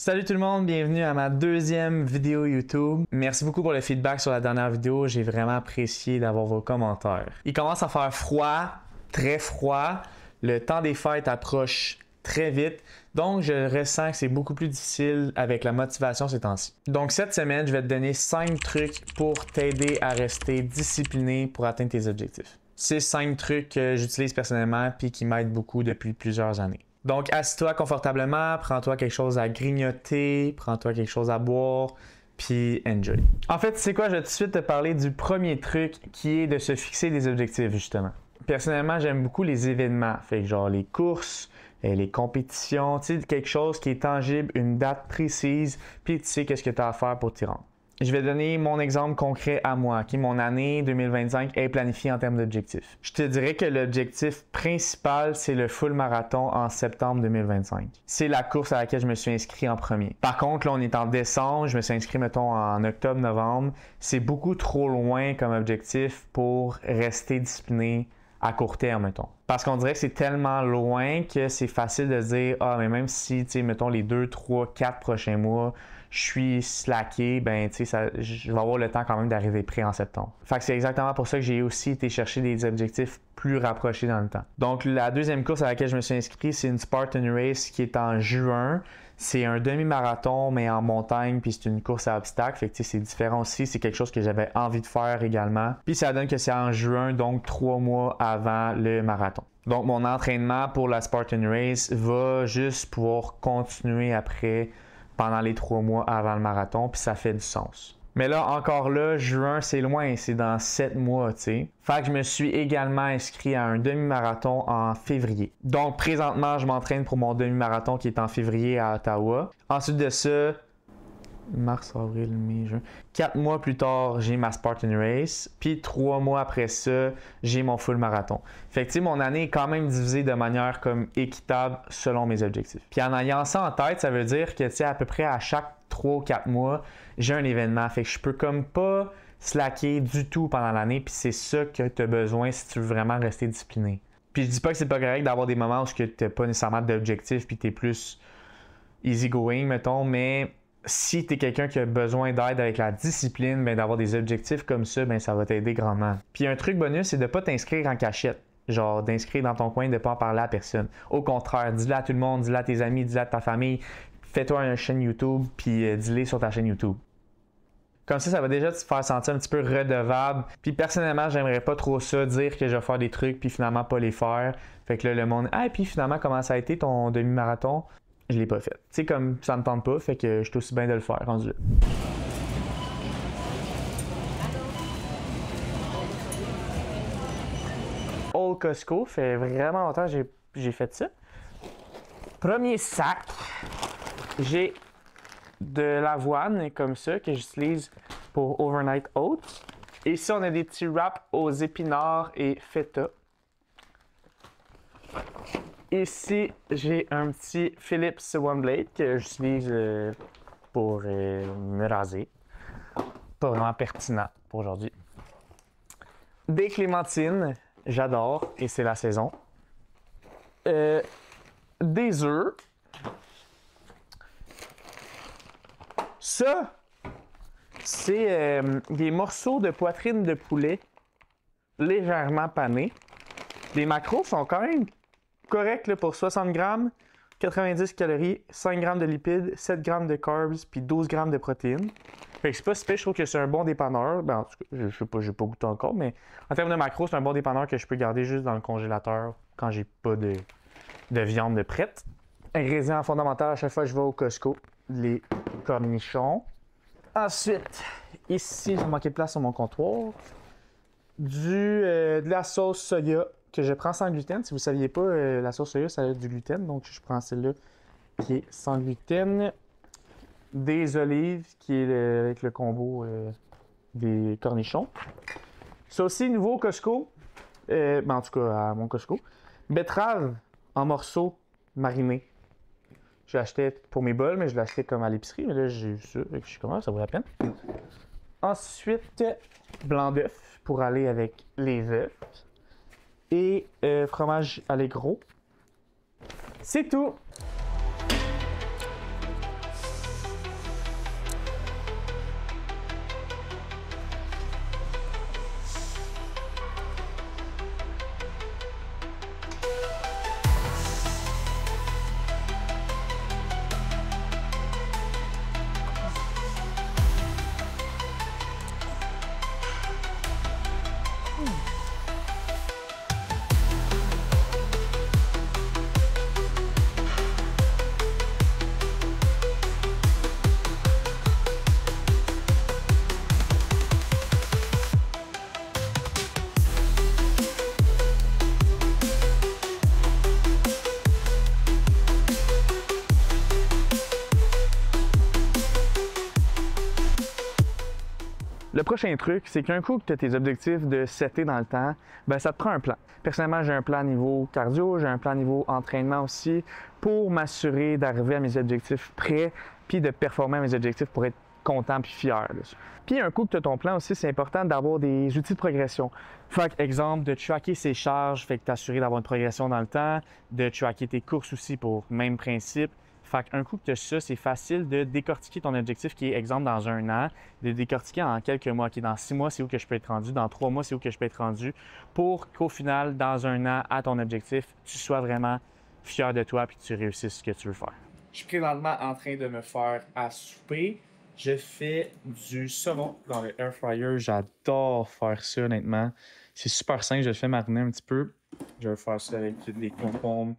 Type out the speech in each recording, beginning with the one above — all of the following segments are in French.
Salut tout le monde, bienvenue à ma deuxième vidéo YouTube. Merci beaucoup pour le feedback sur la dernière vidéo, j'ai vraiment apprécié d'avoir vos commentaires. Il commence à faire froid, très froid, le temps des fêtes approche très vite, donc je ressens que c'est beaucoup plus difficile avec la motivation ces temps-ci. Donc cette semaine, je vais te donner 5 trucs pour t'aider à rester discipliné pour atteindre tes objectifs. C'est 5 trucs que j'utilise personnellement et qui m'aident beaucoup depuis plusieurs années. Donc, assis-toi confortablement, prends-toi quelque chose à grignoter, prends-toi quelque chose à boire, puis enjoy. En fait, tu sais quoi, je vais tout de suite te parler du premier truc qui est de se fixer des objectifs, justement. Personnellement, j'aime beaucoup les événements, fait que genre les courses, les compétitions, tu sais, quelque chose qui est tangible, une date précise, puis tu sais qu'est-ce que tu as à faire pour t'y rendre. Je vais donner mon exemple concret à moi, qui mon année 2025 est planifiée en termes d'objectifs. Je te dirais que l'objectif principal, c'est le full marathon en septembre 2025. C'est la course à laquelle je me suis inscrit en premier. Par contre, là, on est en décembre, je me suis inscrit, mettons, en octobre, novembre. C'est beaucoup trop loin comme objectif pour rester discipliné à court terme, mettons. Parce qu'on dirait que c'est tellement loin que c'est facile de se dire « Ah, mais même si, tu sais, mettons, les 2, 3, 4 prochains mois, je suis slacké, ben, tu sais, je vais avoir le temps quand même d'arriver prêt en septembre. » Fait que c'est exactement pour ça que j'ai aussi été chercher des objectifs plus rapprochés dans le temps. Donc, la deuxième course à laquelle je me suis inscrit, c'est une Spartan Race qui est en juin. C'est un demi-marathon, mais en montagne, puis c'est une course à obstacles. Fait que c'est différent aussi. C'est quelque chose que j'avais envie de faire également. Puis ça donne que c'est en juin, donc 3 mois avant le marathon. Donc mon entraînement pour la Spartan Race va juste pouvoir continuer après, pendant les 3 mois avant le marathon, puis ça fait du sens. Mais là, encore là, juin, c'est loin, c'est dans 7 mois, tu sais. Fait que je me suis également inscrit à un demi-marathon en février. Donc, présentement, je m'entraîne pour mon demi-marathon qui est en février à Ottawa. Ensuite de ça, mars, avril, mai, juin. 4 mois plus tard, j'ai ma Spartan Race. Puis 3 mois après ça, j'ai mon full marathon. Fait que tu sais, mon année est quand même divisée de manière comme équitable selon mes objectifs. Puis en ayant ça en tête, ça veut dire que tu sais, à peu près à chaque 3 ou 4 mois, j'ai un événement. Fait que je peux comme pas slacker du tout pendant l'année. Puis c'est ça que tu as besoin si tu veux vraiment rester discipliné. Puis je dis pas que c'est pas correct d'avoir des moments où tu n'as pas nécessairement d'objectif puis tu es plus easygoing, mettons, mais si tu es quelqu'un qui a besoin d'aide avec la discipline, ben, d'avoir des objectifs comme ça, ben, ça va t'aider grandement. Puis un truc bonus, c'est de ne pas t'inscrire en cachette. Genre d'inscrire dans ton coin, de ne pas en parler à personne. Au contraire, dis-le à tout le monde, dis-le à tes amis, dis-le à ta famille. Fais-toi une chaîne YouTube, puis dis-le sur ta chaîne YouTube. Comme ça va déjà te faire sentir un petit peu redevable. Puis personnellement, j'aimerais pas trop ça, dire que je vais faire des trucs, puis finalement pas les faire. Fait que là, le monde, ah, puis finalement, comment ça a été ton demi-marathon? Je l'ai pas fait. Tu sais, comme ça me tente pas, fait que je suis aussi bien de le faire, rendu là. Old Costco, fait vraiment longtemps que j'ai fait ça. Premier sac, j'ai de l'avoine comme ça que j'utilise pour overnight oats. Et ici, on a des petits wraps aux épinards et feta. Ici, j'ai un petit Philips One Blade que j'utilise pour me raser. Pas vraiment pertinent pour aujourd'hui. Des clémentines, j'adore et c'est la saison. Des œufs. Ça, c'est des morceaux de poitrine de poulet légèrement panés. Les macros sont quand même correct là, pour 60 grammes, 90 calories, 5 grammes de lipides, 7 grammes de carbs, puis 12 grammes de protéines. Fait que c'est pas si pire, je trouve que c'est un bon dépanneur. Ben, en tout cas, je sais pas, j'ai pas goûté encore, mais en termes de macros, c'est un bon dépanneur que je peux garder juste dans le congélateur quand j'ai pas de viande de prête. Ingrédient fondamental à chaque fois que je vais au Costco, les cornichons. Ensuite, ici, j'ai manqué de place sur mon comptoir. De la sauce soya que je prends sans gluten. Si vous ne saviez pas, la sauce soya, ça a du gluten. Donc, je prends celle-là qui est sans gluten. Des olives, qui est avec le combo des cornichons. Ça aussi, nouveau au Costco. Ben, en tout cas, à mon Costco. Betterave en morceaux marinés. Je l'achetais pour mes bols, mais je l'achetais comme à l'épicerie. Mais là, j'ai vu ça. Je suis comment, ça vaut la peine. Ensuite, blanc d'œuf pour aller avec les œufs. Et fromage allégro. C'est tout! Le prochain truc, c'est qu'un coup que tu as tes objectifs de setter dans le temps, ben ça te prend un plan. Personnellement, j'ai un plan niveau cardio, j'ai un plan niveau entraînement aussi pour m'assurer d'arriver à mes objectifs prêts puis de performer à mes objectifs pour être content puis fier. Puis un coup que tu as ton plan aussi, c'est important d'avoir des outils de progression. Fait exemple, de tracker ses charges, fait que t'assurer d'avoir une progression dans le temps, de tracker tes courses aussi pour même principe. Fait qu'un coup que tu as ça, c'est facile de décortiquer ton objectif qui est, exemple, dans un an, de décortiquer en quelques mois. OK, dans 6 mois, c'est où que je peux être rendu. Dans 3 mois, c'est où que je peux être rendu. Pour qu'au final, dans un an, à ton objectif, tu sois vraiment fier de toi et que tu réussisses ce que tu veux faire. Je suis présentement en train de me faire à souper. Je fais du saumon dans le air fryer. J'adore faire ça, honnêtement. C'est super simple. Je le fais mariner un petit peu. Je vais faire ça avec des concombres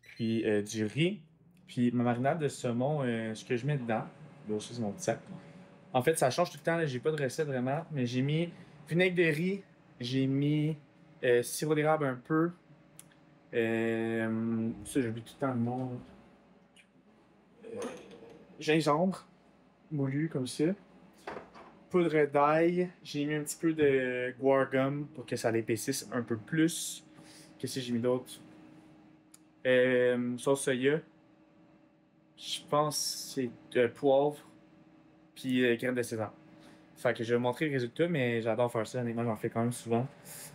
puis du riz. Puis ma marinade de saumon, ce que je mets dedans, là aussi c'est mon petit sac. En fait, ça change tout le temps, j'ai pas de recette vraiment, mais j'ai mis vinaigre de riz, j'ai mis sirop d'érable un peu. Ça, j'oublie tout le temps le nom. Gingembre, moulu comme ça. Poudre d'ail, j'ai mis un petit peu de guar gum pour que ça l'épaississe un peu plus. Qu'est-ce que j'ai mis d'autre? Sauce soya. Je pense que c'est poivre puis crème de sésame. Fait que je vais vous montrer le résultat, mais j'adore faire ça. Honnêtement, j'en fais quand même souvent.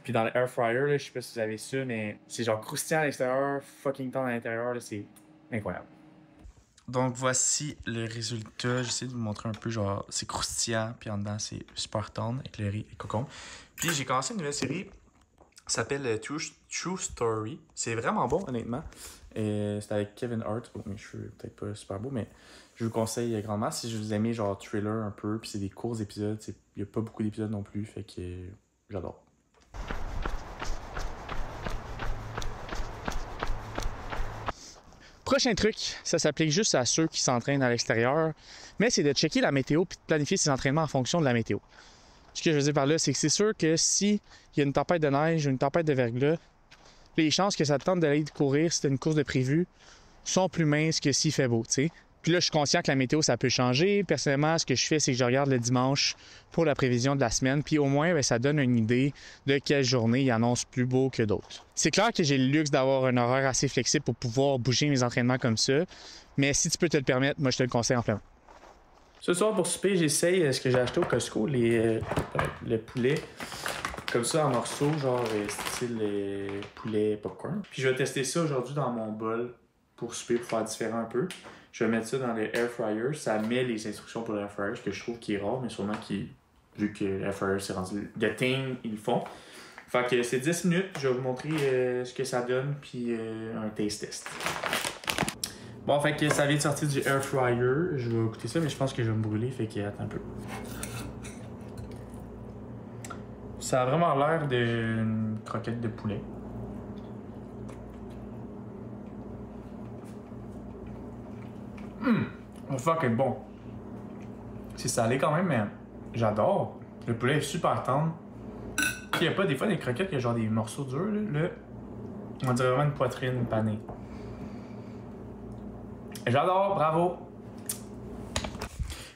Puis dans le air fryer, là, je sais pas si vous avez ça, mais c'est genre croustillant à l'extérieur, fucking tendre à l'intérieur, c'est incroyable. Donc voici le résultat. J'essaie de vous montrer un peu, genre c'est croustillant, puis en dedans c'est super tendre avec le riz et cocon. Puis j'ai commencé une nouvelle série, ça s'appelle True Story. C'est vraiment bon, honnêtement. C'est avec Kevin Hart. Oh, mes cheveux, peut-être pas super beau, mais je vous conseille grandement. Si je vous aimez genre thriller un peu, puis c'est des courts épisodes, il n'y a pas beaucoup d'épisodes non plus, fait que j'adore. Prochain truc, ça s'applique juste à ceux qui s'entraînent à l'extérieur, mais c'est de checker la météo puis de planifier ses entraînements en fonction de la météo. Ce que je veux dire par là, c'est que c'est sûr que s'il y a une tempête de neige ou une tempête de verglas, les chances que ça te tente d'aller courir si tu as une course de prévu sont plus minces que s'il fait beau, tu sais. Puis là, je suis conscient que la météo, ça peut changer. Personnellement, ce que je fais, c'est que je regarde le dimanche pour la prévision de la semaine. Puis au moins, bien, ça donne une idée de quelle journée il annonce plus beau que d'autres. C'est clair que j'ai le luxe d'avoir un horaire assez flexible pour pouvoir bouger mes entraînements comme ça. Mais si tu peux te le permettre, moi, je te le conseille amplement. Ce soir, pour souper, j'essaye ce que j'ai acheté au Costco, le poulet. Comme ça, en morceaux, genre style poulet popcorn. Puis je vais tester ça aujourd'hui dans mon bol pour souper, pour faire différent un peu. Je vais mettre ça dans le air fryer. Ça met les instructions pour l'air fryer, ce que je trouve qui est rare, mais sûrement vu que l'air fryer c'est rendu le thing, ils le font. Fait que c'est 10 minutes. Je vais vous montrer ce que ça donne, puis un taste test. Bon, fait que ça vient de sortir du air fryer. Je vais goûter ça, mais je pense que je vais me brûler, fait que attends un peu. Ça a vraiment l'air d'une croquette de poulet. Fucking bon. C'est salé quand même, mais j'adore. Le poulet est super tendre. Puis il n'y a pas des fois des croquettes, il y a genre des morceaux durs. Là, on dirait vraiment une poitrine panée. J'adore, bravo.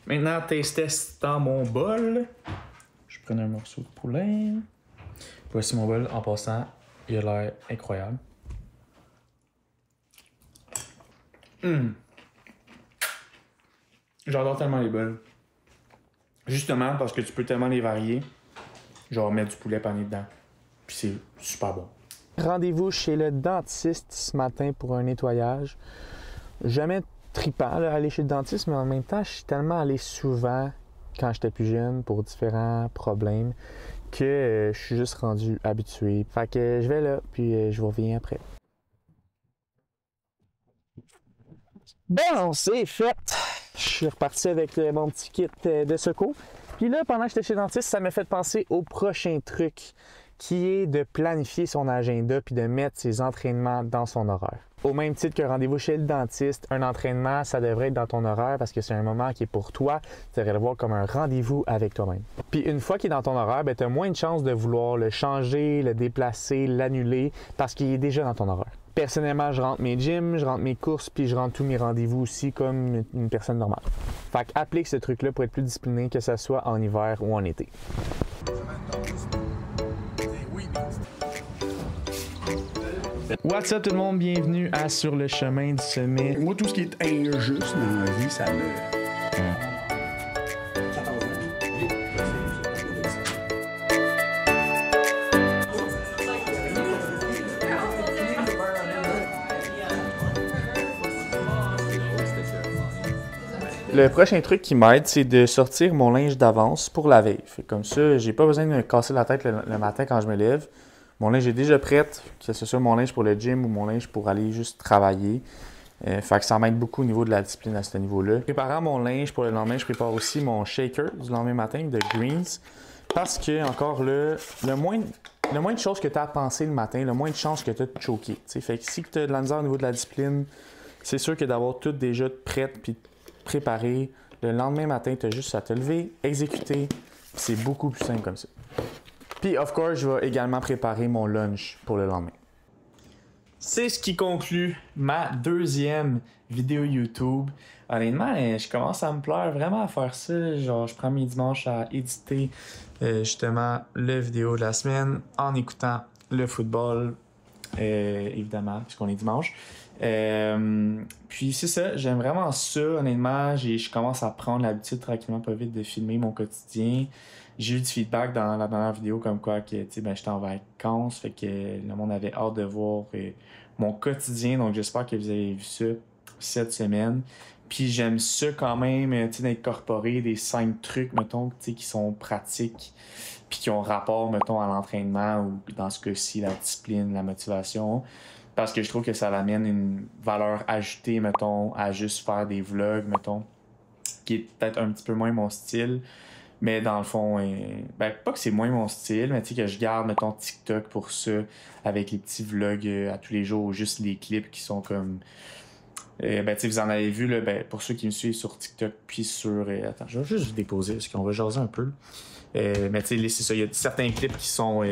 Maintenant, taste test dans mon bol. Je prends un morceau de poulet. Voici mon bol. En passant, il a l'air incroyable. J'adore tellement les bols. Justement parce que tu peux tellement les varier. Genre mettre du poulet pané dedans. Puis c'est super bon. Rendez-vous chez le dentiste ce matin pour un nettoyage. Jamais trippant là, aller chez le dentiste, mais en même temps, je suis tellement allé souvent quand j'étais plus jeune pour différents problèmes que je suis juste rendu habitué. Fait que je vais là, puis je vous reviens après. Bon, c'est fait! Je suis reparti avec mon petit kit de secours. Puis là, pendant que j'étais chez le dentiste, ça m'a fait penser au prochain truc qui est de planifier son agenda puis de mettre ses entraînements dans son horaire. Au même titre qu'un rendez-vous chez le dentiste, un entraînement, ça devrait être dans ton horaire parce que c'est un moment qui est pour toi. Tu devrais le voir comme un rendez-vous avec toi-même. Puis une fois qu'il est dans ton horaire, tu as moins de chances de vouloir le changer, le déplacer, l'annuler parce qu'il est déjà dans ton horaire. Personnellement, je rentre mes gyms, je rentre mes courses, puis je rentre tous mes rendez-vous aussi comme une personne normale. Fait qu'applique ce truc-là pour être plus discipliné, que ce soit en hiver ou en été. What's up tout le monde, bienvenue à Sur le chemin du sommet. Moi, tout ce qui est injuste dans la vie, ça me... Le prochain truc qui m'aide, c'est de sortir mon linge d'avance pour la veille. Fait comme ça, j'ai pas besoin de me casser la tête le matin quand je me lève. Mon linge est déjà prêt, que ce soit mon linge pour le gym ou mon linge pour aller juste travailler. Fait que ça m'aide beaucoup au niveau de la discipline à ce niveau-là. Préparant mon linge pour le lendemain, je prépare aussi mon shaker du lendemain matin de Greens. Parce que, encore là, le moins de choses que tu as à penser le matin, le moins de chances que tu as de choquer. T'sais. Fait que si tu as de la misère au niveau de la discipline, c'est sûr que d'avoir tout déjà prêt puis préparé, le lendemain matin, tu as juste à te lever, exécuter. C'est beaucoup plus simple comme ça. Puis, of course, je vais également préparer mon lunch pour le lendemain. C'est ce qui conclut ma deuxième vidéo YouTube. Honnêtement, je commence à me plaire vraiment à faire ça. Genre, je prends mes dimanches à éditer justement la vidéo de la semaine en écoutant le football, évidemment, puisqu'on est dimanche. Puis c'est ça, j'aime vraiment ça, honnêtement. Je commence à prendre l'habitude tranquillement pas vite de filmer mon quotidien. J'ai eu du feedback dans la dernière vidéo comme quoi que j'étais en vacances, fait que le monde avait hâte de voir mon quotidien, donc j'espère que vous avez vu ça cette semaine. Puis j'aime ça quand même, d'incorporer des 5 trucs, mettons, qui sont pratiques, puis qui ont rapport, mettons, à l'entraînement ou dans ce cas-ci, la discipline, la motivation. Parce que je trouve que ça amène une valeur ajoutée, mettons, à juste faire des vlogs, mettons, qui est peut-être un petit peu moins mon style. Mais dans le fond, pas que c'est moins mon style, mais que je garde, mettons, TikTok pour ça, avec les petits vlogs à tous les jours, ou juste les clips qui sont comme... vous en avez vu, là, pour ceux qui me suivent sur TikTok, puis sur... attends, je vais juste vous déposer, parce qu'on va jaser un peu. Mais c'est ça, il y a certains clips qui sont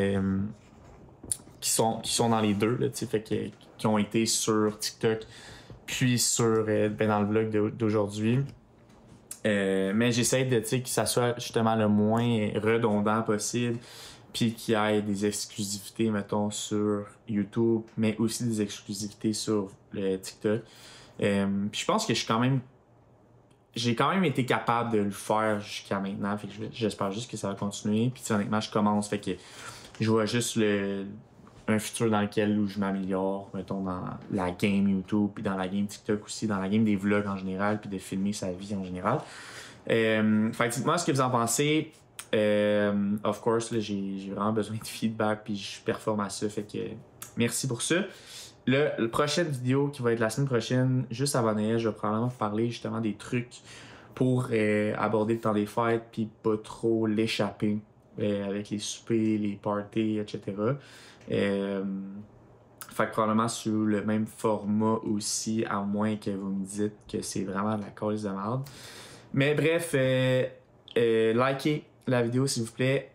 dans les deux, là, fait qui ont été sur TikTok, puis sur dans le vlog d'aujourd'hui. Mais j'essaie de que ça soit justement le moins redondant possible, puis qu'il y ait des exclusivités, mettons, sur YouTube, mais aussi des exclusivités sur le TikTok. Puis je pense que j'ai quand même été capable de le faire jusqu'à maintenant, fait que j'espère juste que ça va continuer. Puis honnêtement, je commence, fait que je vois juste un futur dans lequel où je m'améliore, mettons, dans la game YouTube, puis dans la game TikTok aussi, dans la game des vlogs en général, puis de filmer sa vie en général. Fait que dites-moi ce que vous en pensez. Of course, là, j'ai vraiment besoin de feedback, puis je performe à ça, fait que merci pour ça. La prochaine vidéo qui va être la semaine prochaine, juste avant Noël, je vais probablement vous parler justement des trucs pour aborder le temps des fêtes, puis pas trop l'échapper avec les soupers, les parties, etc. Fait que probablement sous le même format aussi, à moins que vous me dites que c'est vraiment de la cause de merde. Mais bref, likez la vidéo s'il vous plaît.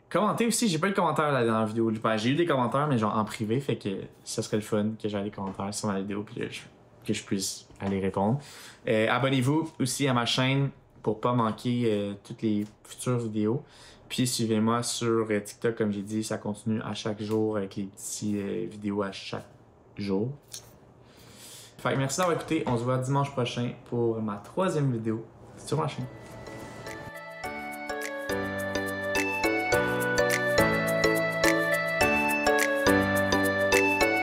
Commentez aussi, j'ai pas eu de commentaires là dans la vidéo. J'ai eu des commentaires, mais genre en privé, fait que ça serait le fun que j'aille des commentaires sur ma vidéo puis que je puisse aller répondre. Abonnez-vous aussi à ma chaîne pour pas manquer toutes les futures vidéos. Puis suivez-moi sur TikTok, comme j'ai dit, ça continue à chaque jour avec les petites vidéos à chaque jour. Fait que merci d'avoir écouté, on se voit dimanche prochain pour ma 3e vidéo sur ma chaîne.